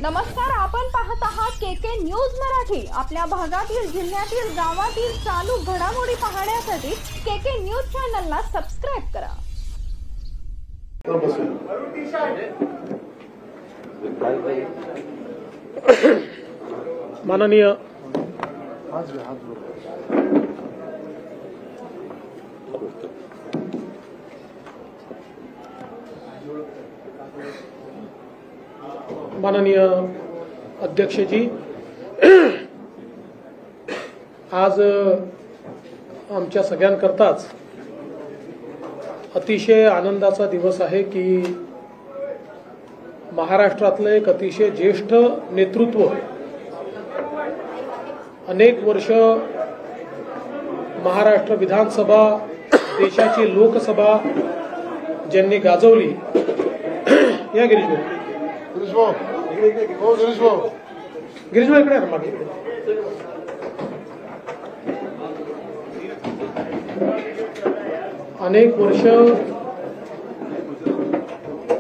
नमस्कार, आपण पाहत आहात केके न्यूज मराठी। आपल्या भागातील, जिल्ह्यातील, गावातील चालू घडामोडी पाहण्यासाठी केके न्यूज चॅनलला सबस्क्राइब करा। माननीय अध्यक्ष जी, आज आमच्या सगळ्यांकरताच अतिशय आनंदाचा दिवस आहे की महाराष्ट्रातलं एक अतिशय ज्येष्ठ नेतृत्व, अनेक वर्ष महाराष्ट्र विधानसभा, देशाची लोकसभा ज्यांनी गाजवली, या गिरीश भाऊ इकडे मागे, अनेक वर्ष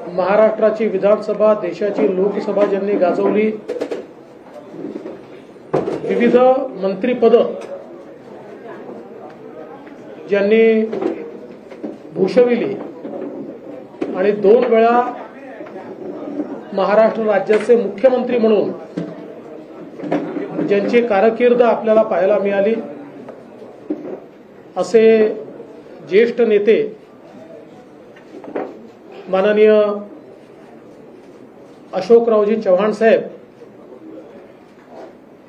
महाराष्ट्राची विधानसभा, देशाची लोकसभा ज्यांनी गाजवली, विविध मंत्रिपद ज्यांनी भूषविली आणि 2 वेळा महाराष्ट्र राज्याचे मुख्यमंत्री म्हणून ज्यांची कारकीर्द आपल्याला पाहायला मिळाली, असे ज्येष्ठ नेते माननीय अशोकरावजी चव्हाण साहेब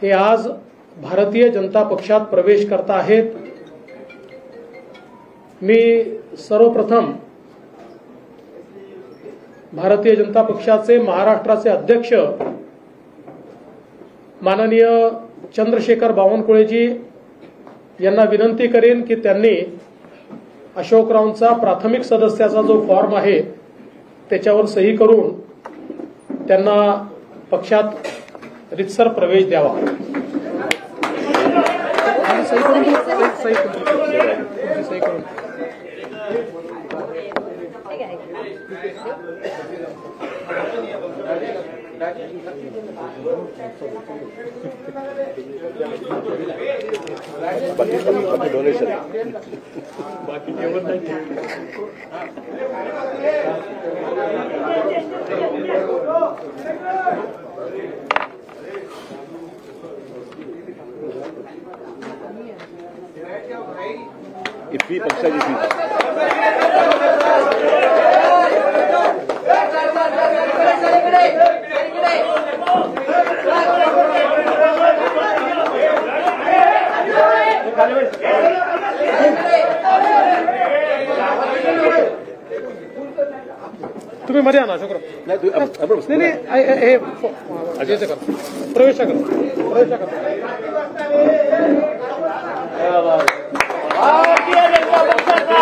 हे आज भारतीय जनता पक्षात प्रवेश करत आहेत। मी सर्वप्रथम भारतीय जनता पक्षाचे महाराष्ट्राचे अध्यक्ष माननीय चंद्रशेखर बावनकुळेजी यांना विनंती करेन की त्यांनी अशोकरावांचा प्राथमिक सदस्याचा जो फॉर्म आहे त्याच्यावर सही करून त्यांना पक्षात रितसर प्रवेश द्यावा। डोनेशन फी पक्षाची फी तुम्ही मध्ये आणा अशोकराव, नाही प्रवेश करा। भारतीय जनता पक्षाचा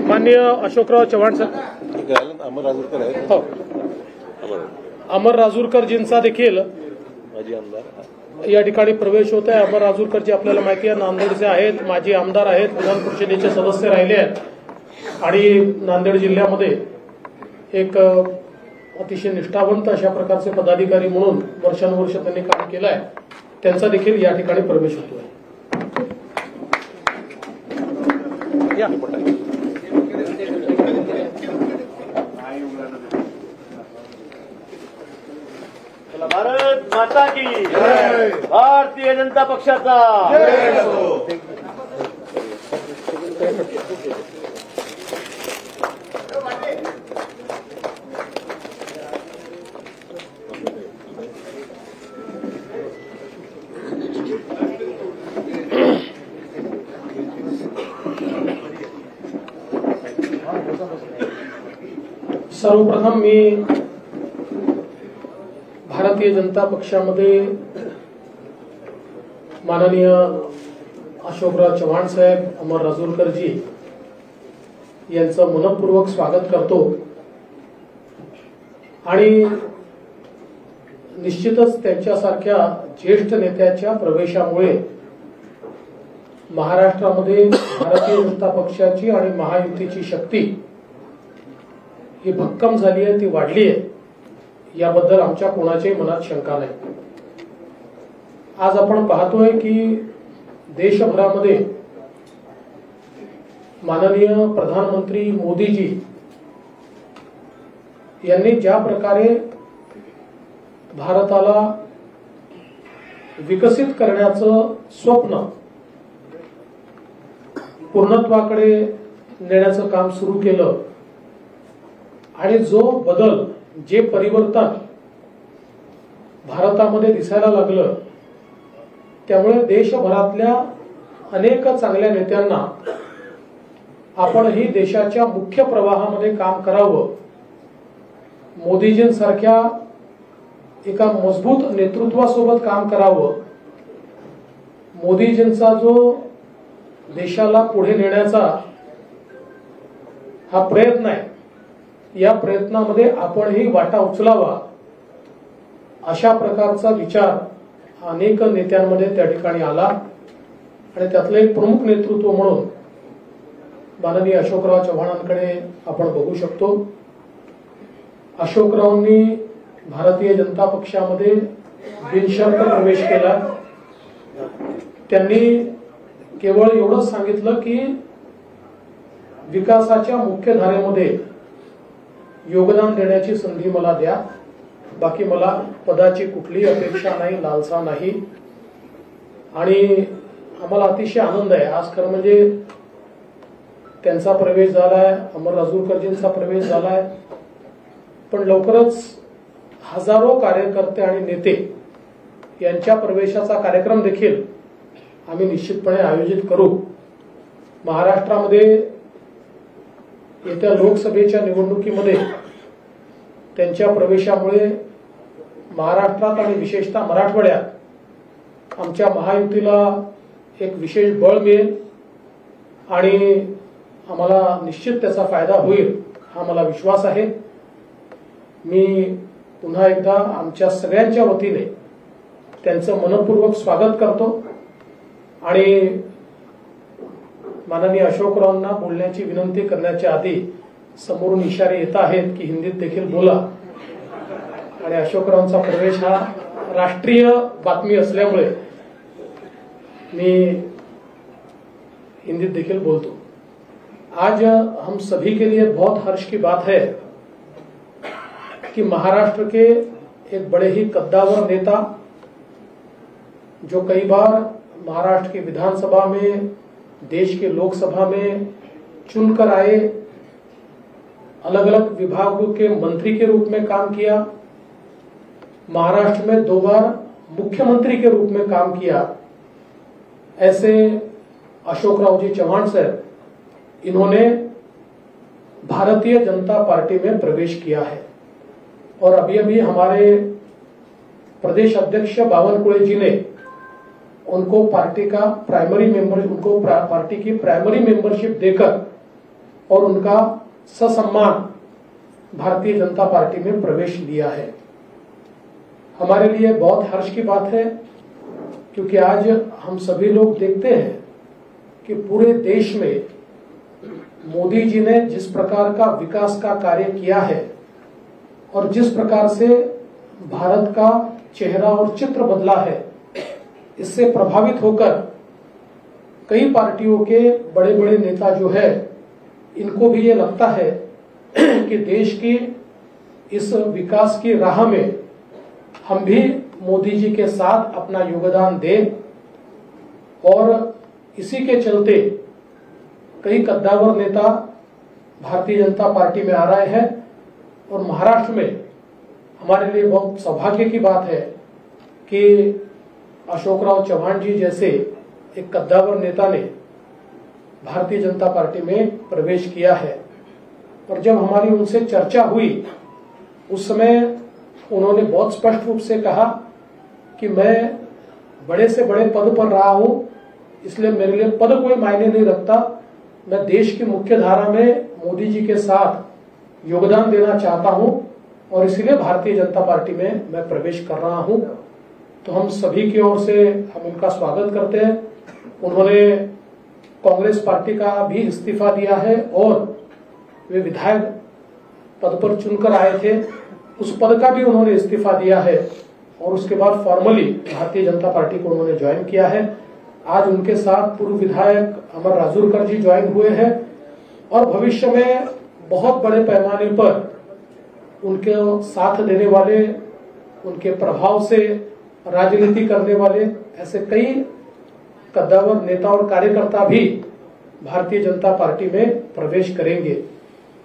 माननीय अशोकराव चव्हाण सर, अमर राजूरकर आहेत, हो, अमर राजूरकरजींचा देखील माजी आमदार या ठिकाणी प्रवेश होत आहे। अमर राजूरकरजी आपल्याला माहिती आहे नांदेडचे आहेत, माजी आमदार आहेत, विधान परिषदेचे सदस्य राहिले आहेत आणि नांदेड जिल्ह्यामध्ये एक अतिशय निष्ठावंत अशा प्रकारचे पदाधिकारी म्हणून वर्षानुवर्ष त्यांनी काम केलं आहे। त्यांचा देखील या ठिकाणी प्रवेश होतोय। भारत माता की जय, भारतीय जनता पक्षाचा सर्वप्रथम मी भारतीय जनता पक्षामध्ये माननीय अशोकराव चव्हाण साहेब, अमर राजूरकरजी यांचं मनपूर्वक स्वागत करतो आणि निश्चितच त्यांच्यासारख्या ज्येष्ठ नेत्याच्या प्रवेशामुळे महाराष्ट्रामध्ये भारतीय जनता पक्षाची आणि महायुतीची शक्ती ही भक्कम झाली आहे, ती वाढली आहे, याबद्दल आमच्या कोणाच्याही मनात शंका नाही. आज आपण पाहतोय की देशभरामध्ये माननीय प्रधानमंत्री मोदीजी यांनी ज्या प्रकारे भारताला विकसित करण्याचं स्वप्न पूर्णत्वाकडे नेण्याचं काम सुरू केलं आणि जो बदल, जे परिवर्तन भारतामध्ये दिसायला लागलं, त्यामुळे देशभरातल्या अनेक चांगल्या नेत्यांना आपणही देशाच्या मुख्य प्रवाहामध्ये काम करावं, मोदीजींसारख्या एका मजबूत नेतृत्वासोबत काम करावं, मोदीजींचा जो देशाला पुढे नेण्याचा हा प्रयत्न आहे, या प्रयत्नामध्ये आपणही वाटा उचलावा, अशा प्रकारचा विचार अनेक नेत्यांमध्ये त्या ठिकाणी आला आणि त्यातलं एक प्रमुख नेतृत्व म्हणून माननीय अशोकराव चव्हाणांकडे आपण बघू शकतो. अशोकरावांनी भारतीय जनता पक्षामध्ये बिनशर्त प्रवेश केला. त्यांनी केवळ एवढंच सांगितलं की विकासाच्या मुख्य धारेमध्ये योगदान देण्याची संधी मला द्या, बाकी मला पदाची कुठली अपेक्षा नाही, लालसा नाही. आणि आम्हाला अतिशय आनंद आहे. आज खरं म्हणजे त्यांचा प्रवेश झालाय, अमर राजूरकरजींचा प्रवेश झालाय, पण लवकरच हजारो कार्यकर्ते आणि नेते यांच्या प्रवेशाचा कार्यक्रम देखील आम्ही निश्चितपणे आयोजित करू. महाराष्ट्रामध्ये येत्या लोकसभेच्या निवडणुकीमध्ये त्यांच्या प्रवेशामुळे महाराष्ट्रात आणि विशेषतः मराठवाड्यात आमच्या महायुतीला एक विशेष बळ मिळेल आणि आम्हाला निश्चित त्याचा फायदा होईल, हा मला विश्वास आहे. मी पुन्हा एकदा आमच्या सगळ्यांच्या वतीने त्यांचं मनपूर्वक स्वागत करतो आणि माननीय अशोकरावांना बोलण्याची विनंती करण्याच्या आधी समोरून इशारे येत आहेत की हिंदीत देखील बोला, आणि अशोकरावांचा प्रवेश हा राष्ट्रीय बातमी असल्यामुळे मी हिंदीत देखील बोलतो. आज हम सभी के लिए बहुत हर्ष की बात है कि महाराष्ट्र के एक बड़े ही कद्दावर नेता, जो कई बार महाराष्ट्र की विधानसभा में, देश के लोकसभा में चुनकर आए, अलग अलग विभागों के मंत्री के रूप में काम किया, महाराष्ट्र में 2 बार मुख्यमंत्री के रूप में काम किया, ऐसे अशोकराव जी चव्हाण साहब, इन्होंने भारतीय जनता पार्टी में प्रवेश किया है. और अभी अभी हमारे प्रदेश अध्यक्ष बावनकुळे जी ने उनको पार्टी का प्राइमरी मेंबर, उनको पार्टी की प्राइमरी मेंबरशिप देकर और उनका ससम्मान भारतीय जनता पार्टी में प्रवेश दिया है. हमारे लिए बहुत हर्ष की बात है, क्योंकि आज हम सभी लोग देखते हैं कि पूरे देश में मोदी जी ने जिस प्रकार का विकास का कार्य किया है और जिस प्रकार से भारत का चेहरा और चित्र बदला है, इससे प्रभावित होकर कई पार्टियों के बड़े बड़े नेता जो है, इनको भी ये लगता है कि देश की इस विकास की राह में हम भी मोदी जी के साथ अपना योगदान दें. और इसी के चलते कई कद्दावर नेता भारतीय जनता पार्टी में आ रहे हैं और महाराष्ट्र में हमारे लिए बहुत सौभाग्य की बात है कि अशोकराव चव्हाण जी जैसे एक कद्दावर नेता ने भारतीय जनता पार्टी में प्रवेश किया है. और जब हमारी उनसे चर्चा हुई उस समय उन्होंने बहुत स्पष्ट रूप से कहा कि मैं बड़े से बड़े पद पर रहा हूं, इसलिए मेरे लिए पद कोई मायने नहीं रखता। मैं देश की मुख्य धारा में मोदी जी के साथ योगदान देना चाहता हूं और इसीलिए भारतीय जनता पार्टी में मैं प्रवेश कर रहा हूं। तो हम सभी की ओर से हम उनका स्वागत करते हैं। उन्होंने कांग्रेस पार्टी का भी इस्तीफा दिया है और वे विधायक पद पर चुनकर आए थे, उस पद का भी उन्होंने इस्तीफा दिया है और उसके बाद फॉर्मली भारतीय जनता पार्टी को उन्होंने ज्वाइन किया है। आज उनके साथ पूर्व विधायक अमर राजूरकर जी ज्वाइन हुए हैं और भविष्य में बहुत बड़े पैमाने पर उनके साथ देने वाले, उनके प्रभाव से राजनीति करने वाले ऐसे कई कद्दावर नेता और कार्यकर्ता भी भारतीय जनता पार्टी में प्रवेश करेंगे।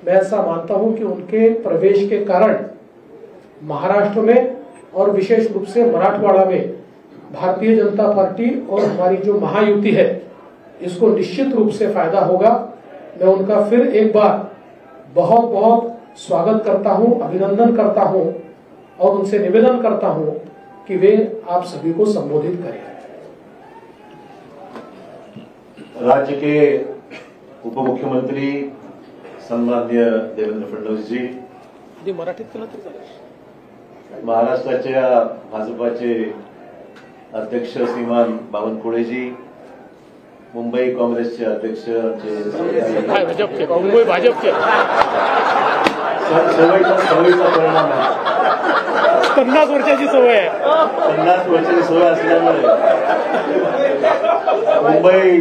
मैं ऐसा मानता हूं कि उनके प्रवेश के कारण महाराष्ट्र में और विशेष रूप से मराठवाड़ा में भारतीय जनता पार्टी और हमारी जो महायुति है इसको निश्चित रूप से फायदा होगा। मैं उनका फिर एक बार बहुत बहुत स्वागत करता हूं, अभिनंदन करता हूं और उनसे निवेदन करता हूं कि वे आप सभी को संबोधित करें। राज्य के उप मुख्यमंत्री सन्माननीय देवेंद्र फडणवीस जी, मराठीत केलं तरी चालेल। महाराष्ट्राच्या भाजपाचे अध्यक्ष श्रीमान बावनकुळे जी, मुंबई काँग्रेसचे अध्यक्ष मुंबई भाजपचे सवयीचा परिणाम आहे। 50 वर्षाची सवय आहे। 50 वर्षाची सवय असल्यामुळे मुंबई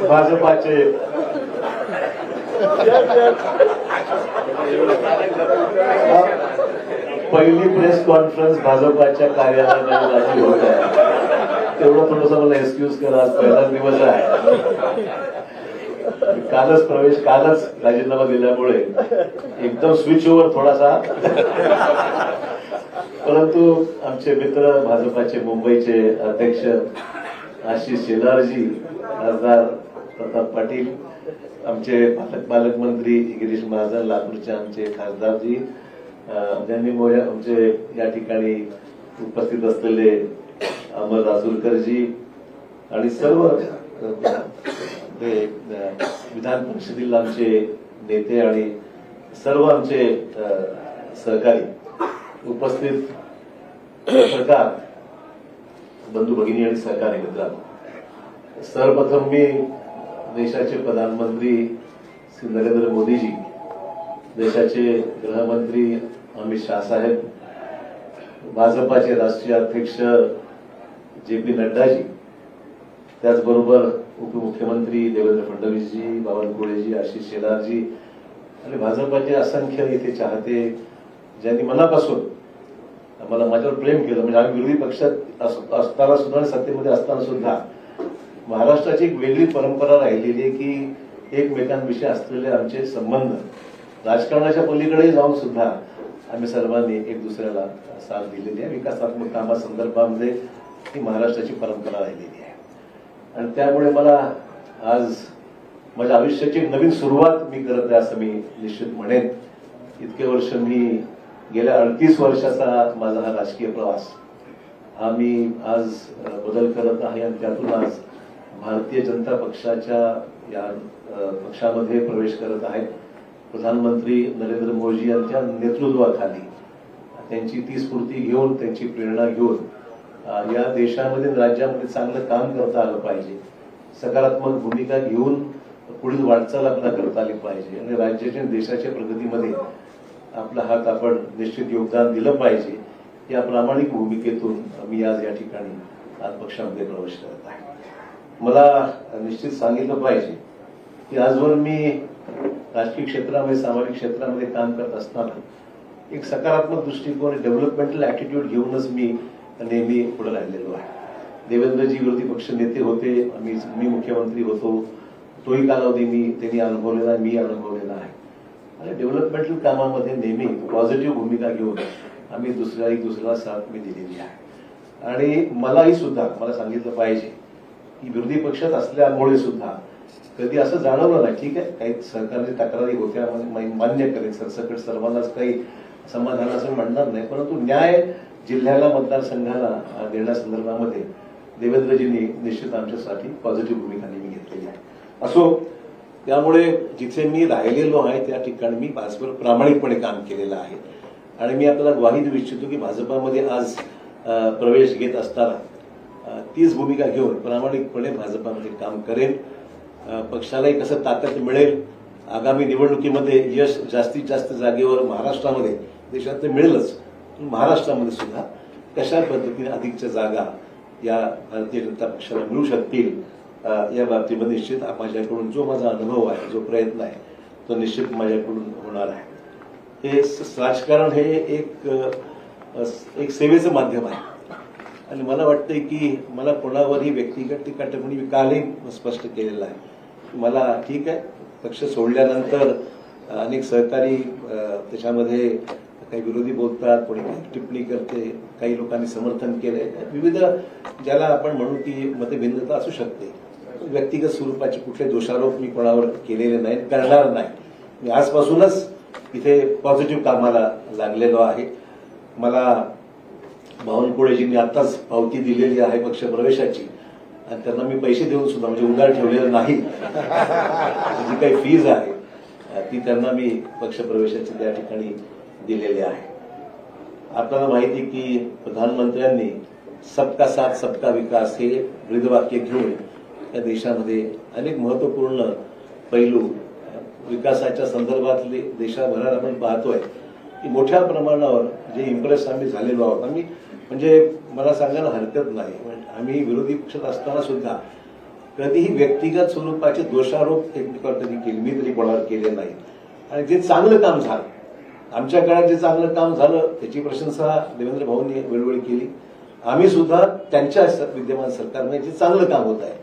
भाजपाचे पहिली प्रेस कॉन्फरन्स भाजपाच्या कार्यालयामध्ये होत आहे। तेवढं थोडंसं मला एक्सक्यूज करा, आज पहिलाच दिवस आहे। कालच राजीनामा दिल्यामुळे एकदम स्विच ओव्हर थोडासा, परंतु आमचे मित्र भाजपाचे मुंबईचे अध्यक्ष आशिष शेलारजी, खासदार प्रताप पाटील, आमचे पालकमंत्री गिरीश महाजन, लातूरचे आमचे खासदारजी, ज्यांनी आमचे या ठिकाणी उपस्थित असलेले अमर राजूरकरजी आणि सर्व विधान परिषदेतील आमचे नेते आणि सर्व आमचे सहकारी उपस्थित पत्रकार बंधू भगिनी आणि सहकारी मित्रांनो, सर्वप्रथम मी देशाचे प्रधानमंत्री श्री नरेंद्र मोदीजी, देशाचे गृहमंत्री अमित शाह साहेब, भाजपाचे राष्ट्रीय अध्यक्ष जे.पी. नड्डाजी, त्याचबरोबर उपमुख्यमंत्री देवेंद्र फडणवीसजी, बावनकुळेजी, आशिष शेलारजी आणि भाजपाचे असंख्य इथे चाहते, ज्यांनी मनापासून आम्हाला माझ्यावर प्रेम केलं। म्हणजे आम्ही विरोधी पक्षात असताना सुद्धा, सत्तेमध्ये असताना सुद्धा महाराष्ट्राची एक वेगळी परंपरा राहिलेली आहे की एकमेकांविषयी असलेले आमचे संबंध राजकारणाच्या पलीकडे जाऊन सुद्धा आम्ही सर्वांनी एक दुसऱ्याला साथ दिलेली आहे। विकासात्मक कामासंदर्भामध्ये ही महाराष्ट्राची परंपरा राहिलेली आहे आणि त्यामुळे मला आज माझ्या आयुष्याची एक नवीन सुरुवात मी करत आहे असं मी निश्चित म्हणेन। इतके वर्ष मी गेल्या 38 वर्षाचा माझा हा राजकीय प्रवास हा मी आज बदल करत आहे आणि त्यातून आज भारतीय जनता पक्षाच्या या पक्षामध्ये प्रवेश करत आहे। प्रधानमंत्री नरेंद्र मोदी यांच्या नेतृत्वाखाली त्यांची ती स्फूर्ती घेऊन, त्यांची प्रेरणा घेऊन या देशामध्ये राज्यामध्ये चांगलं काम करता आलं पाहिजे, सकारात्मक भूमिका घेऊन पुढील वाटचाल आपल्याला करता आली पाहिजे आणि राज्याच्या देशाच्या प्रगतीमध्ये आपला हात आपण निश्चित योगदान दिलं पाहिजे। या प्रामाणिक भूमिकेतून मी आज या ठिकाणी आज पक्षामध्ये प्रवेश करत आहे। मला निश्चित सांगितलं पाहिजे की आजवर मी राजकीय क्षेत्रामध्ये, सामाजिक क्षेत्रामध्ये काम करत असताना एक सकारात्मक दृष्टिकोन, डेव्हलपमेंटल ऍटिट्यूड घेऊनच मी नेहमी पुढे राहिलेलो आहे। देवेंद्रजी विरोधी पक्ष नेते होते, मी मुख्यमंत्री होतो, तोही कालावधी त्यांनी अनुभवलेला आहे, मी अनुभवलेला आहे आणि डेव्हलपमेंटल कामामध्ये नेहमी पॉझिटिव्ह भूमिका घेऊन आम्ही दुसऱ्याला साथ मी दिलेली आहे। आणि मलाही सुद्धा मला सांगितलं पाहिजे की विरोधी पक्षात असल्यामुळे सुद्धा कधी असं जाणवलं नाही, ठीक आहे काही सरकारची तक्रारी होत्या, मान्य करेल, सरसकट सर्वांनाच काही समाधान असं म्हणणार नाही, परंतु न्याय जिल्ह्याला, मतदारसंघाला देण्यासंदर्भामध्ये देवेंद्रजींनी निश्चित आमच्यासाठी पॉझिटिव्ह भूमिका नेहमी घेतलेली आहे. असो, त्यामुळे जिथे मी राहिलेलो आहे त्या ठिकाणी मी भाजपवर प्रामाणिकपणे काम केलेलं आहे आणि मी आपल्याला ग्वाही देऊ इच्छितो की भाजपामध्ये आज प्रवेश घेत असताना तीच भूमिका घेऊन प्रामाणिकपणे भाजपामध्ये काम करेन. पक्षालाही कसं ताकद मिळेल, आगामी निवडणुकीमध्ये यश जास्तीत जास्त जागेवर महाराष्ट्रामध्ये, देशात तर मिळेलच, महाराष्ट्रामध्ये सुद्धा कशा पद्धतीने अधिकच्या जागा या भारतीय जनता पक्षाला मिळू शकतील या बाबतीमध्ये निश्चित माझ्याकडून जो माझा अनुभव आहे, जो प्रयत्न आहे, तो निश्चित माझ्याकडून होणार आहे. हे राजकारण हे एक सेवेचं माध्यम आहे आणि मला वाटतंय की मला कोणावरही व्यक्तिगत टीका टिप्पणी मी कालही स्पष्ट केलेलं आहे. मला ठीक आहे, पक्ष सोडल्यानंतर अनेक सहकारी त्याच्यामध्ये काही विरोधी बोलतात, कोणी काही टिप्पणी करते, काही लोकांनी समर्थन केलंय, विविध ज्याला आपण म्हणू की मतभिन्नता असू शकते. व्यक्तिगत स्वरूपाचे कुठले दोषारोप मी कोणावर केलेले नाहीत, करणार नाही. मी आजपासूनच इथे पॉझिटिव्ह कामाला लागलेलो आहे. मला बावनकुळेजींनी आताच पावती दिलेली आहे पक्ष प्रवेशाची आणि त्यांना मी पैसे देऊन सुद्धा म्हणजे उधार ठेवलेलं नाही. जी काही फीज आहे ती त्यांना मी पक्ष प्रवेशाची त्या ठिकाणी दिलेली आहे. आपल्याला माहिती की प्रधानमंत्र्यांनी सबका साथ सबका विकास हे ब्रीदवाक्य घेऊन या देशामध्ये अनेक महत्वपूर्ण पैलू विकासाच्या संदर्भातले देशाभरात आपण पाहतोय की मोठ्या प्रमाणावर जे इम्प्रेस आम्ही झालेलो आहोत. आम्ही म्हणजे मला सांगायला हरकत नाही, आम्ही विरोधी पक्षात असताना सुद्धा कधीही व्यक्तिगत स्वरूपाचे दोषारोप एकमेकावर कधी केले, मी तरी कोणावर केले नाही. आणि जे चांगलं काम झालं, आमच्या काळात जे चांगलं काम झालं त्याची प्रशंसा देवेंद्र भाऊंनी वेळोवेळी केली. आम्ही सुद्धा त्यांच्या विद्यमान सरकारने जे चांगलं काम होत आहे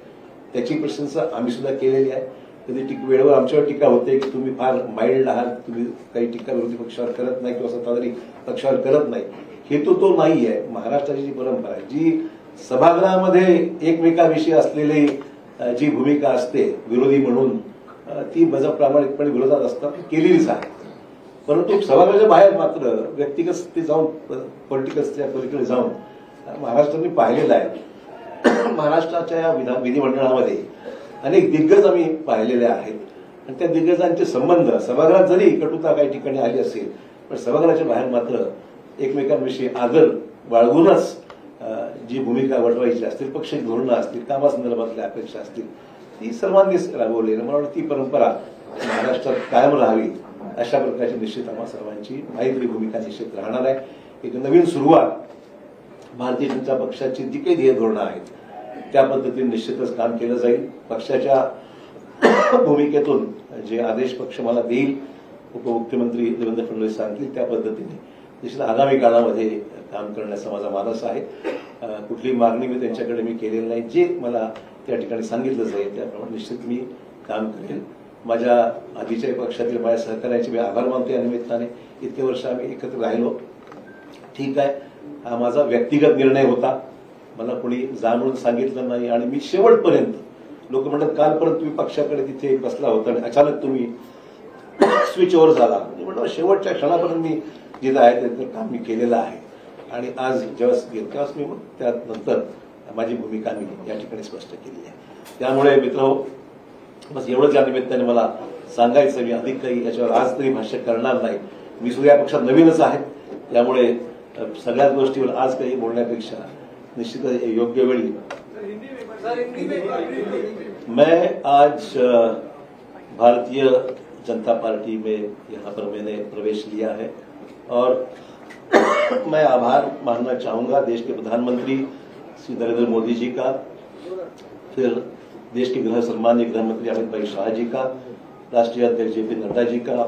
त्याची प्रशंसा आम्ही सुद्धा केलेली आहे. कधी वेळेवर आमच्यावर टीका होते की तुम्ही फार माइल्ड आहात, तुम्ही काही टीका विरोधी पक्षावर करत नाही किंवा सत्ताधारी पक्षावर करत नाही. हेतू तो नाही आहे. महाराष्ट्राची जी परंपरा आहे, जी सभागृहामध्ये एकमेकाविषयी असलेली जी भूमिका असते विरोधी म्हणून, ती प्रामाणिकपणे विरोधात असताना केलेलीच आहे. परंतु सभागृहाच्या बाहेर मात्र व्यक्तिगत स्थिती जाऊन, पॉलिटिकल स्थिती पलीकडे जाऊन महाराष्ट्राने पाहिलेलं आहे. महाराष्ट्राच्या या विधिमंडळामध्ये अनेक दिग्गज आम्ही पाहिलेले आहेत आणि त्या दिग्गजांचे संबंध सभागृहात जरी कटुता काही ठिकाणी आली असेल, पण सभागृहाच्या बाहेर मात्र एकमेकांविषयी आदर बाळगूनच जी भूमिका वटवायची असतील, पक्षाची धोरणं असतील, कामासंदर्भातल्या अपेक्षा असतील, ती सर्वांनीच राबवली. मला वाटतं ती परंपरा महाराष्ट्रात कायम राहावी अशा प्रकारची निश्चित आम्हा सर्वांची माहिती भूमिका निश्चित राहणार आहे. एक नवीन सुरुवात भारतीय जनता पक्षाची जी काही ध्येय धोरणं आहेत त्या पद्धतीने निश्चितच काम केलं जाईल. पक्षाच्या भूमिकेतून जे आदेश पक्ष मला देईल, उपमुख्यमंत्री देवेंद्र फडणवीस सांगतील त्या पद्धतीने निश्चित आगामी काळामध्ये काम करण्याचा माझा मानस आहे. कुठली मागणी मी त्यांच्याकडे मी केलेली नाही. जे मला त्या ठिकाणी सांगितलं जाईल त्याप्रमाणे निश्चित मी काम करेन. माझ्या आधीच्या पक्षातील माझ्या सहकार्याचे मी आभार मानतो. या निमित्ताने इतके वर्ष आम्ही एकत्र राहिलो. ठीक आहे, हा माझा व्यक्तिगत निर्णय होता, मला कोणी जाणून सांगितलं नाही आणि मी शेवटपर्यंत, लोक म्हणतात कालपर्यंत तुम्ही पक्षाकडे तिथे बसला होता आणि अचानक तुम्ही स्विच ओव्हर झाला. मी म्हणतो शेवटच्या क्षणापर्यंत मी जिथं आहे त्याचं काम मी केलेलं आहे आणि आज जेव्हा गेलो तेव्हाच मी मग त्यानंतर माझी भूमिका मी या ठिकाणी स्पष्ट केली आहे. त्यामुळे मित्र, बस एवढंच या निमित्ताने मला सांगायचं. मी अधिक काही याच्यावर आज तरी भाष्य करणार नाही. मी सुद्धा या पक्षात नवीनच आहे, त्यामुळे सगळ्याच गोष्टीवर आज काही बोलण्यापेक्षा निश्चित योग्य वेळी मैं आज भारतीय जनता पार्टी में यहाँ पर मैंने प्रवेश लिया है और मैं आभार मानना चाहूंगा देश के प्रधानमंत्री श्री नरेंद्र मोदी जी का, फिर देश के सम्माननीय गृह मंत्री अमित भाई शाह जी का, राष्ट्रीय अध्यक्ष JP नड्डा जी का,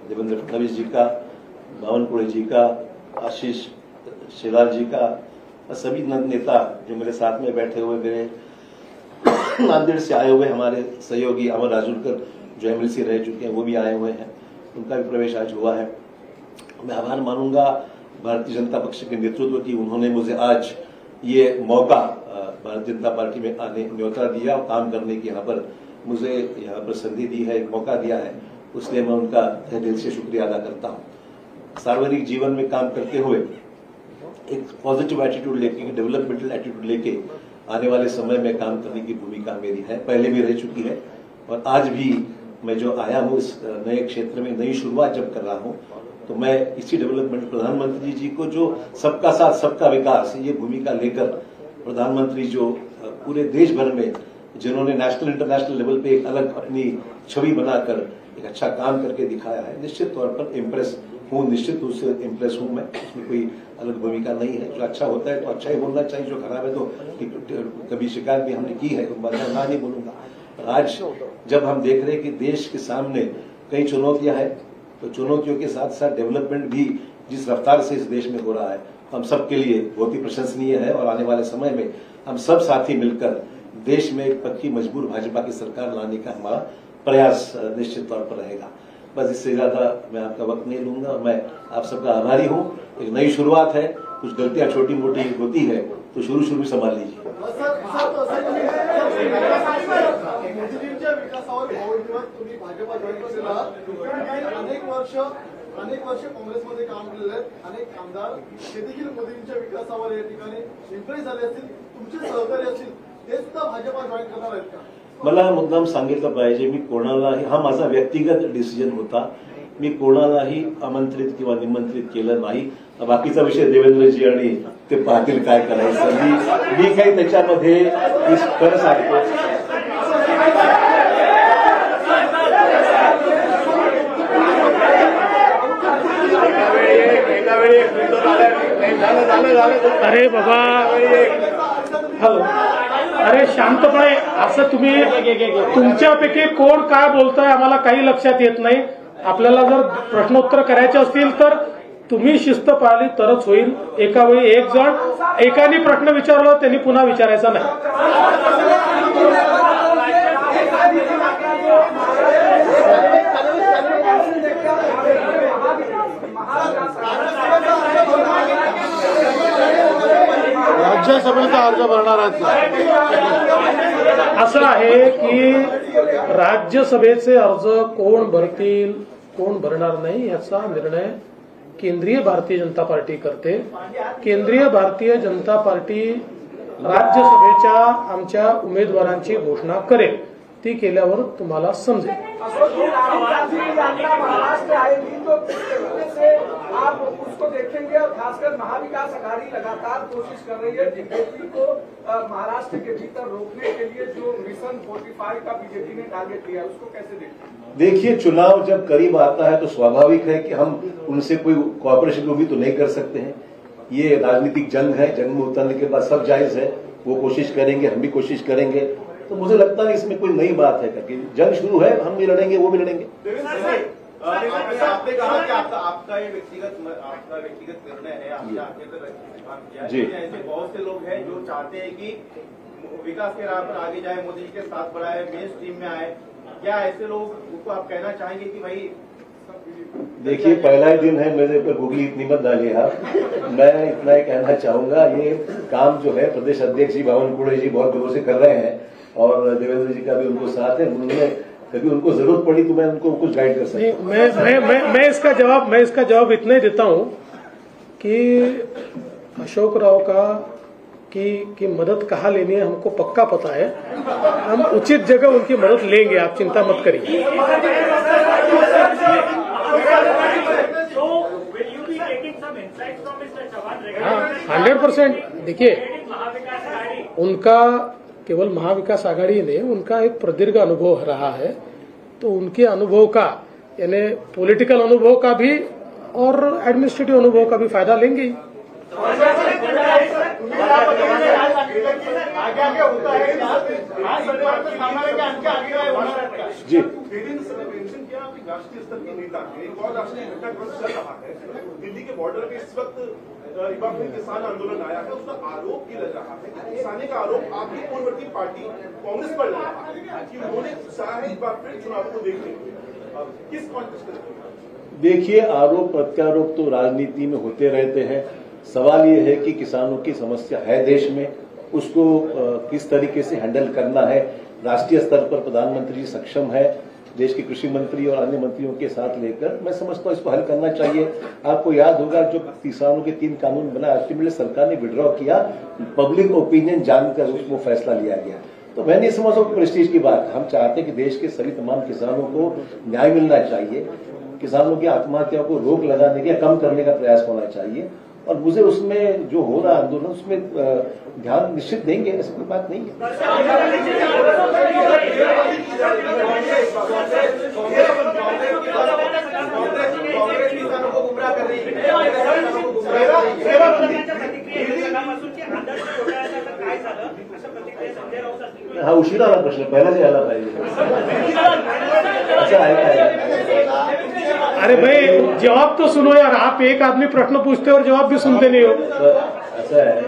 देवेंद्र फडणवीस जी का, बावनकुळे जी का, आशीष शेलार जी का, सभी नेता जो मेरे साथ में बैठे हुए, मेरे नांदेड़ से आए हुए हमारे सहयोगी अमर राजूरकर जो MLC रह चुके हैं वो भी आए हुए हैं, उनका भी प्रवेश आज हुआ है. मैं आभार मानूंगा भारतीय जनता पक्ष के नेतृत्व की. उन्होंने मुझे आज ये मौका भारतीय जनता पार्टी में आने न्योता दिया और काम करने की मुझे यहाँ पर संधि दी है, एक मौका दिया है, उसलिए मैं उनका दिल से शुक्रिया अदा करता हूँ. सार्वजनिक जीवन में काम करते हुए एक पॉजिटिव एटीट्यूड लेके, डेवलपमेंटल एटीट्यूड लेके आने वाले समय में काम करने की भूमिका मेरी है, पहले भी रह चुकी है और आज भी मैं जो आया हूँ इस नए क्षेत्र में नई शुरुआत जब कर रहा हूँ तो मैं इसी डेवलपमेंट प्रधानमंत्री जी को जो सबका साथ सबका विकास ये भूमिका लेकर प्रधानमंत्री जो पूरे देश भर में जिन्होंने नेशनल इंटरनेशनल लेवल पे एक अलग अपनी छवि बनाकर एक अच्छा काम करके दिखाया है, निश्चित तौर पर इम्प्रेस हूँ, निश्चित रूप से इम्प्रेस हूँ मैं। इसमें कोई अलग भूमिका नहीं है। जो अच्छा होता है तो अच्छा ही बोलना चाहिए, जो खराब है तो कभी शिकायत भी हमने की है तो मैं ना नहीं बोलूंगा। आज जब हम देख रहे हैं कि देश के सामने कई चुनौतियां हैं तो चुनौतियों के साथ साथ डेवलपमेंट भी जिस रफ्तार से इस देश में हो रहा है हम सबके लिए बहुत ही प्रशंसनीय है और आने वाले समय में हम सब साथी मिलकर देश में एक पक्की मजबूर भाजपा की सरकार लाने का हमारा प्रयास निश्चित तौर पर रहेगा। बस इससे ज्यादा मैं आपका वक्त नहीं लूंगा। मैं आप सबका आभारी हूँ। एक नई शुरुआत है, कुछ गलतियां छोटी मोटी होती है तो शुरू संभाल लीजिए। मोदीजींच्या विकासावर भावनिक तुम्ही भाजपा जॉईन केलेला अनेक वर्ष काँग्रेसमध्ये काम केलेले आहेत, अनेक आमदार ते देखील मोदींच्या विकासावर या ठिकाणी इम्प्रेस झाले असतील, तुमचे सहकारी असतील ते सुद्धा भाजपा जॉईन करणार आहेत का? मला मुद्दाम सांगितलं पाहिजे, मी कोणालाही, हा माझा व्यक्तिगत डिसिजन होता, मी कोणालाही आमंत्रित किंवा निमंत्रित केलं नाही। बाकीचा विषय देवेंद्रजी आणि ते पाहतील काय करायचं। मी काही त्याच्यामध्ये खरं सांगतो अरे बाबा, हॅलो, अरे शांतपणे असं तुम्ही तुमच्यापैकी कोण काय बोलतोय आम्हाला काही लक्षात येत नाही। आपल्याला जर प्रश्नोत्तर करायचे असतील तर तुम्ही शिस्त पाळली तरच होईल। एका वेळी एक जण एकाने प्रश्न विचारला त्यांनी पुन्हा विचारायचा नाही। राज्यसभेचा अर्ज भरणार आहेत असं आहे की राज्यसभेचे अर्ज कोण भरतील कोण भरणार नाही याचा निर्णय केंद्रीय भारतीय जनता पार्टी करते। केंद्रीय भारतीय जनता पार्टी राज्यसभेच्या आमच्या उमेदवारांची घोषणा करेल, ती केल्यावर तुम्हाला समजेल। महाराष्ट्र आएगी तो आप उसको देखेंगे और खासकर महाविकास आघाड़ी लगातार कोशिश कर रही है बीजेपी को महाराष्ट्र के भीतर रोकने के लिए। जो मिशन 45 का बीजेपी ने टारगेट लिया उसको कैसे देखते हैं? देखिए, चुनाव जब करीब आता है तो स्वाभाविक है कि हम उनसे कोई कॉपरेशन को भी तो नहीं कर सकते हैं। ये राजनीतिक जंग है, जंग में उतरने के बाद सब जायज है, वो कोशिश करेंगे, हम भी कोशिश करेंगे। तो मुझे लगता है इसमें कोई नई बात है करके जंग शुरू है, हम भी लड़ेंगे वो भी लड़ेंगे। आपने कहा कि आपका ये व्यक्तिगत निर्णय है, आपने आगे काम किया है। जी, ऐसे बहुत से लोग हैं जो चाहते हैं कि विकास के राह पर आगे जाए, मोदी जी के साथ बढ़ाए, मेन स्ट्रीम में आए। क्या ऐसे लोग को आप कहना चाहेंगे कि भाई देखिए, पहला ही दिन है, मेरे ऊपर गूगली इतनी मत डालिए आप। मैं इतना ही कहना चाहूंगा, ये काम जो है प्रदेश अध्यक्ष जी बावनकुळे जी बहुत दिनों से कर रहे हैं और देवेंद्र जी का भी उनको साथ है। उन्होंने कभी उनको जरूरत पड़ी तो मैं उनको कुछ गाइड कर सकता हूं। मैं इसका जवाब इतना ही देता हूं कि अशोक राव का की मदद कहाँ लेनी है हमको पक्का पता है। हम उचित जगह उनकी मदद लेंगे, आप चिंता मत करिए। 100%। देखिए, उनका केवल महाविकास आघाड़ी ने उनका एक प्रदीर्घ अनुभव रहा है, तो उनके अनुभव का यानी पॉलिटिकल अनुभव का भी और एडमिनिस्ट्रेटिव अनुभव का भी फायदा लेंगे ही। जी, राष्ट्रीय स्तर की नेता एक और राष्ट्रीय नेता चल रहा है। दिल्ली के बॉर्डर पे इस वक्त किसान आंदोलन आया है, उसका आरोप किया जा रहा है कि किसानी का आरोप आपकी पूर्ववर्ती पार्टी कांग्रेस पर लगा है कि उन्होंने चाहा है इस बार फिर चुनाव को देखने के लिए। किस कॉन्टेक्स्ट में? देखिए, आरोप प्रत्यारोप तो राजनीति में होते रहते हैं। सवाल ये है कि किसानों की समस्या है देश में, उसको किस तरीके से हैंडल करना है। राष्ट्रीय स्तर पर प्रधानमंत्री जी सक्षम है देश के कृषि मंत्री और अन्य मंत्रियों के साथ लेकर मैं समझता हूँ इसको हल करना चाहिए। आपको याद होगा जो किसानों के 3 कानून बना, अल्टीमेटली सरकार ने विड्रॉ किया, पब्लिक ओपिनियन जानकर वो फैसला लिया गया। तो मैं नहीं समझता प्रेस्टीज की बात। हम चाहते हैं कि देश के सभी तमाम किसानों को न्याय मिलना चाहिए, किसानों की आत्महत्या को रोक लगाने के, कम करने का प्रयास होना चाहिए। और मुझे उसमें जो हो रहा आंदोलन उसमें ध्यान निश्चित देंगे, ऐसी कोई बात नहीं है। हा उशिरा आला प्रश्न, पहिलाच यायला पाहिजे। अच्छा आहे। अरे भाई जवाब तो सुनो यार, आप एक आदमी प्रश्न पूछते और जवाब भी सुनते नहीं हो। असं आहे,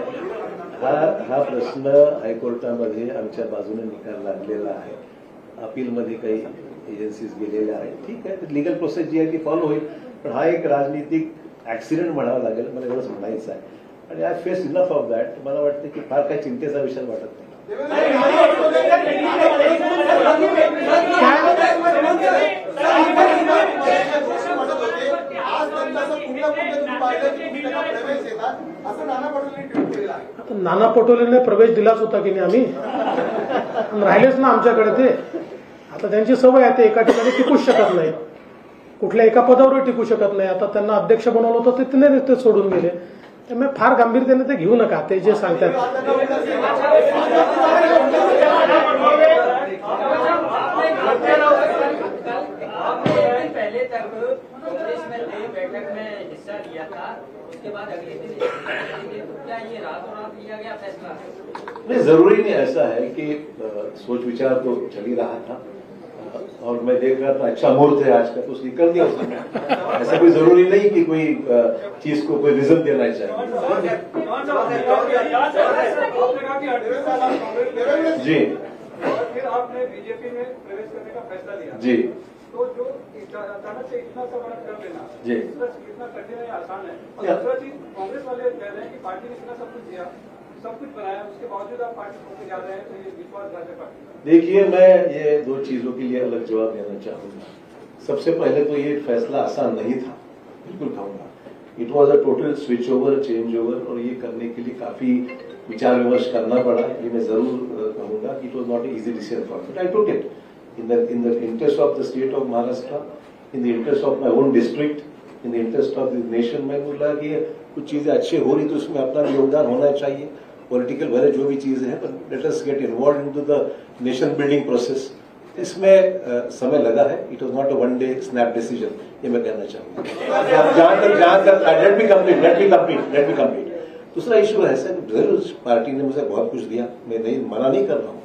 हा प्रश्न हायकोर्टामध्ये आमच्या बाजूने निकाल लागलेला आहे, अपीलमध्ये काही एजन्सीज गेलेल्या आहेत, ठीक आहे, लिगल प्रोसेस जी आहे ती फॉलो होईल, पण हा एक राजनीतिक ऍक्सिडेंट म्हणावा लागेल, मला एवढंच म्हणायचं आहे। आणि I face enough of that. मला वाटतं की फार काही चिंतेचा विषय वाटत नाही। नाना पटोलेने प्रवेश दिलाच होता की नाही आम्ही, राहिलेच ना आमच्याकडे ते। आता त्यांची सवय आहे, ते एका ठिकाणी टिकूच शकत नाही, कुठल्या एका पदावर टिकू शकत नाही। आता त्यांना अध्यक्ष बनवलं होतं, ते सोडून गेले, त्यामुळे फार गांभीर्याने ते घेऊ नका, ते जे सांगतात। पहले तक कांग्रेस में नई बैठक में हिस्सा लिया था, उसके बाद अगले दिन तो क्या ये रातों रात लिया गया फैसला? नहीं, जरूरी नहीं ऐसा है कि सोच विचार तो चल ही रहा था, और मैं देख रहा था अच्छा मुहूर्त है आज का, तो निकल दिया उसने। ऐसा कोई जरूरी नहीं कि कोई चीज को कोई रीजन देना चाहिए। जी, और फिर आपने बीजेपी में प्रवेश करने का फैसला लिया जी, तो जो अचानक से इतना सब कर लेना जी, इतना कठिन है, आसान है। और दूसरा चीज, कांग्रेस वाले कह रहे हैं कि पार्टी ने इतना सब कुछ दिया, सब कुछ बनाया, उसके बावजूद आप पार्टी को जा रहे हैं, तो ये विश्वासघात है पार्टी। देखिए, मैं ये 2 चीजों के लिए अलग जवाब देना चाहूंगा। सबसे पहले तो ये फैसला आसान नहीं था, बिल्कुल कहूंगा। It was a total switch over, change over, और ये करने के लिए काफी विचार विमर्श करना पड़ा। ये मैं जरूर कहूंगा कि it was not easy decision for me. I took it in the interest of the state of Maharashtra, in the interest of my own district, in the interest of the nation। मैं बोला कि कुछ चीजें अच्छी हो रही तो उसमें अपना योगदान होना चाहिए, पॉलिटिकल भले जो भी चीजें हैं, पर let us get involve into the nation building process. इसमें समय लगा है, it was not a one day snap decision, ये मैं कहना चाहूंगा। जहां तक लेट मी कंप्लीट। दूसरा इशू है सर, जरूर पार्टी ने मुझे बहुत कुछ दिया, मैं नहीं मना नहीं कर रहा हूँ,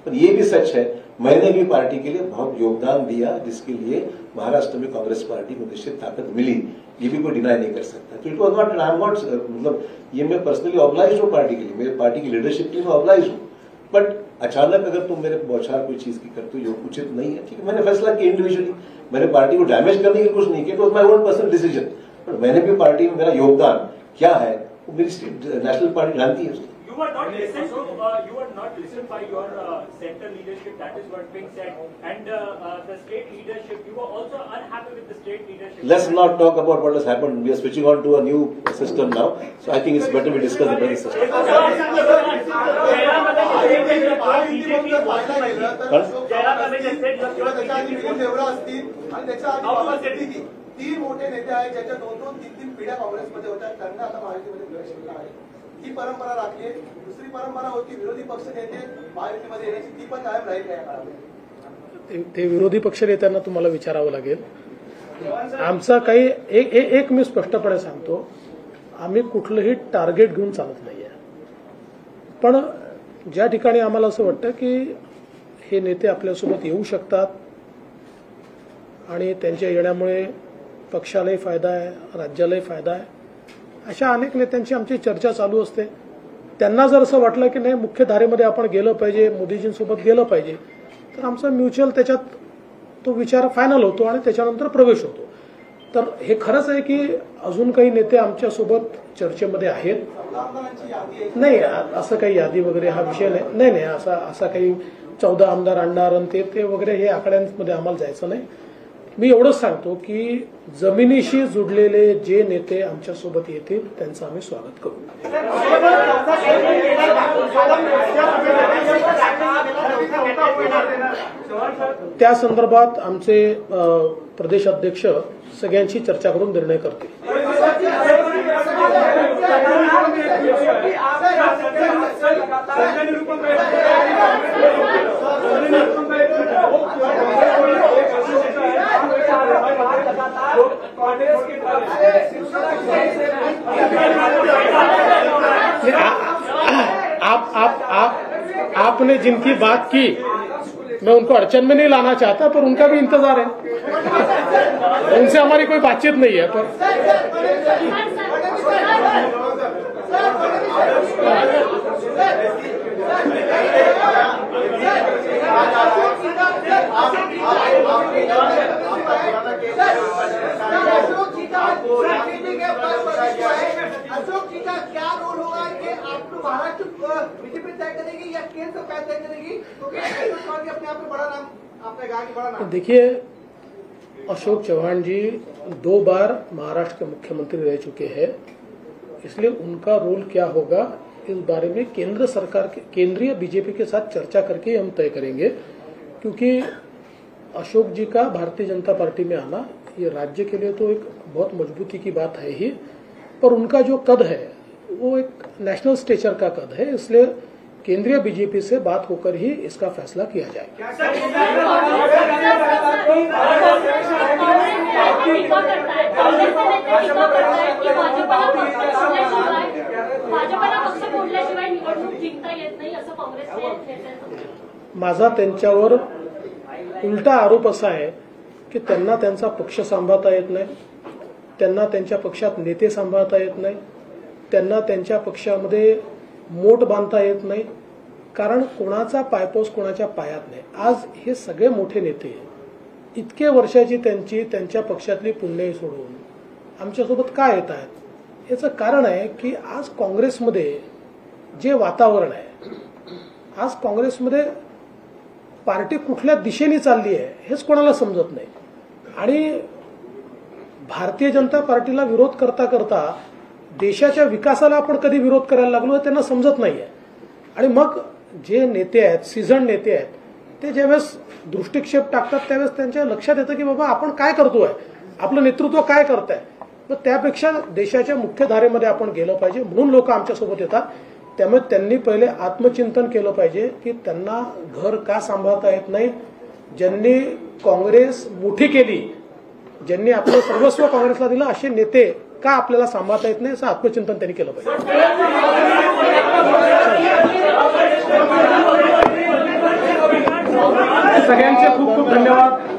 पर ये भी सच है मैंने भी पार्टी के लिए बहुत योगदान दिया, जिसके लिए महाराष्ट्र में कांग्रेस पार्टी को निश्चित ताकत मिली, ये भी कोई डिनाई नहीं कर सकता। तो it was not, I am not, मतलब ये मैं पर्सनली ऑब्लाइज हूँ पार्टी के लिए, मेरे पार्टी की लीडरशिप के लिए मैं ऑब्लाइज हूँ, बट अचानक अगर तुम मेरे बौछार कोई चीज की करते हो जो उचित नहीं है, ठीक है, मैंने फैसला किया इंडिविजुअली, मैंने पार्टी को डैमेज करने की कुछ नहीं किया, it was my own personal decision, but मैंने भी पार्टी में मेरा योगदान क्या है वो मेरी नेशनल पार्टी जानती है। You were not listened by your center leadership. That is what being said, and the state leadership. You were also unhappy with the state leadership. Let's not talk about what has happened. We are switching on to a new system now, so I think it's better we discuss the present system. तीन मोठे नेते आहेत ज्याच्या 2-3 पिढ्या काँग्रेसमध्ये होत्या, त्यांना आता महायुतीमध्ये प्रवेश केला आहे। ही परंपरा राखली आहे। दुसरी परंपरा होती विरोधी पक्ष नेते महायुतीमध्ये येण्याची, ती पण कायम राहील या काळामध्ये। ते विरोधी पक्ष नेत्यांना तुम्हाला विचारावं लागेल। आमचा काही एक मी स्पष्टपणे सांगतो, आम्ही कुठलंही टार्गेट घेऊन चालत नाहीये, पण ज्या ठिकाणी आम्हाला असं वाटतं की हे नेते आपल्यासोबत येऊ शकतात आणि त्यांच्या येण्यामुळे पक्षालाही फायदा आहे, राज्यालाही फायदा आहे, अशा अनेक नेत्यांची आमची चर्चा चालू असते। त्यांना जर असं वाटलं की नाही मुख्य धारेमध्ये आपण गेलं पाहिजे, मोदीजींसोबत गेलं पाहिजे, तर आमचा म्युच्युअल त्याच्यात तो विचार फायनल होतो आणि त्याच्यानंतर प्रवेश होतो। तर हे खरंच आहे की अजून काही नेते आमच्यासोबत चर्चेमध्ये आहेत। नाही, असं काही यादी वगैरे हा विषय नाही, असा काही 14 आमदार आणणार आणि ते वगैरे हे आकड्यांमध्ये आम्हाला जायचं नाही. मी एवढंच सांगतो की जमिनीशी जुडलेले जे नेते आमच्या सोबत येतील त्यांचं आम्ही स्वागत करू. त्या संदर्भात आमचे प्रदेश अध्यक्ष सगळ्यांशी चर्चा करून निर्णय करतील. आपने जिनकी बात की मैं उनको अड़चन में नहीं लाना चाहता, पर उनका भी इंतजार है. उनसे हमारी कोई बातचीत नहीं है. पर अशोक जी का क्या रोल होगा कि आप महाराष्ट्र बीजेपी तय करेगी या केंद्र सरकार तय करेगी? क्योंकि अपने आप में बड़ा नाम आपने कहा कि बड़ा नाम. देखिए, अशोक चौहान जी 2 बार महाराष्ट्र के मुख्यमंत्री रह चुके हैं, इसलिए उनका रोल क्या होगा इस बारे में केंद्र सरकार के केंद्रीय बीजेपी के साथ चर्चा करके हम तय करेंगे. क्योंकि अशोक जी का भारतीय जनता पार्टी में आना ये राज्य के लिए तो एक बहुत मजबूती की बात है ही, पर उनका जो कद है वो एक नेशनल स्टेचर का कद है, इसलिए केंद्रीय बीजेपी से बात होकर ही इसका फैसला किया जाएगा. माझा त्यांच्यावर उलटा आरोप असा आहे की त्यांना त्यांचा पक्ष सांभाळता येत नाही, त्यांना त्यांच्या पक्षात नेते सांभाळता येत नाही, त्यांना त्यांच्या पक्षामध्ये मोठ बांधता येत नाही, कारण कोणाचा पायपोस कोणाच्या पायात नाही. आज हे सगळे मोठे नेते इतके वर्षाची त्यांच्या पक्षातली पुण्याई सोडून आमच्यासोबत का येत आहेत? याचं कारण आहे की आज काँग्रेसमध्ये जे वातावरण आहे, आज काँग्रेसमध्ये पार्टी कुठल्या दिशेने चालली आहे हेच कोणाला समजत नाही. आणि भारतीय जनता पार्टीला विरोध करता करता देशाच्या विकासाला आपण कधी विरोध करायला लागलो हे त्यांना समजत नाहीये. आणि मग जे नेते आहेत, सीझन नेते आहेत, ते ज्यावेळेस दृष्टिक्षेप टाकतात त्यावेळेस त्यांच्या लक्षात येतं की बाबा आपण काय करतोय, आपलं नेतृत्व काय करतंय. तर त्यापेक्षा देशाच्या मुख्य धारेमध्ये आपण गेलं पाहिजे, म्हणून लोक आमच्यासोबत येतात. त्यामुळे त्यांनी पहिले आत्मचिंतन केलं पाहिजे की त्यांना घर का सांभाळता येत नाही. ज्यांनी काँग्रेस मोठी केली, ज्यांनी आपलं सर्वस्व काँग्रेसला दिलं, असे नेते का आपल्याला सांभाळता येत नाही असं आत्मचिंतन त्यांनी केलं पाहिजे. सगळ्यांचे खूप खूप धन्यवाद.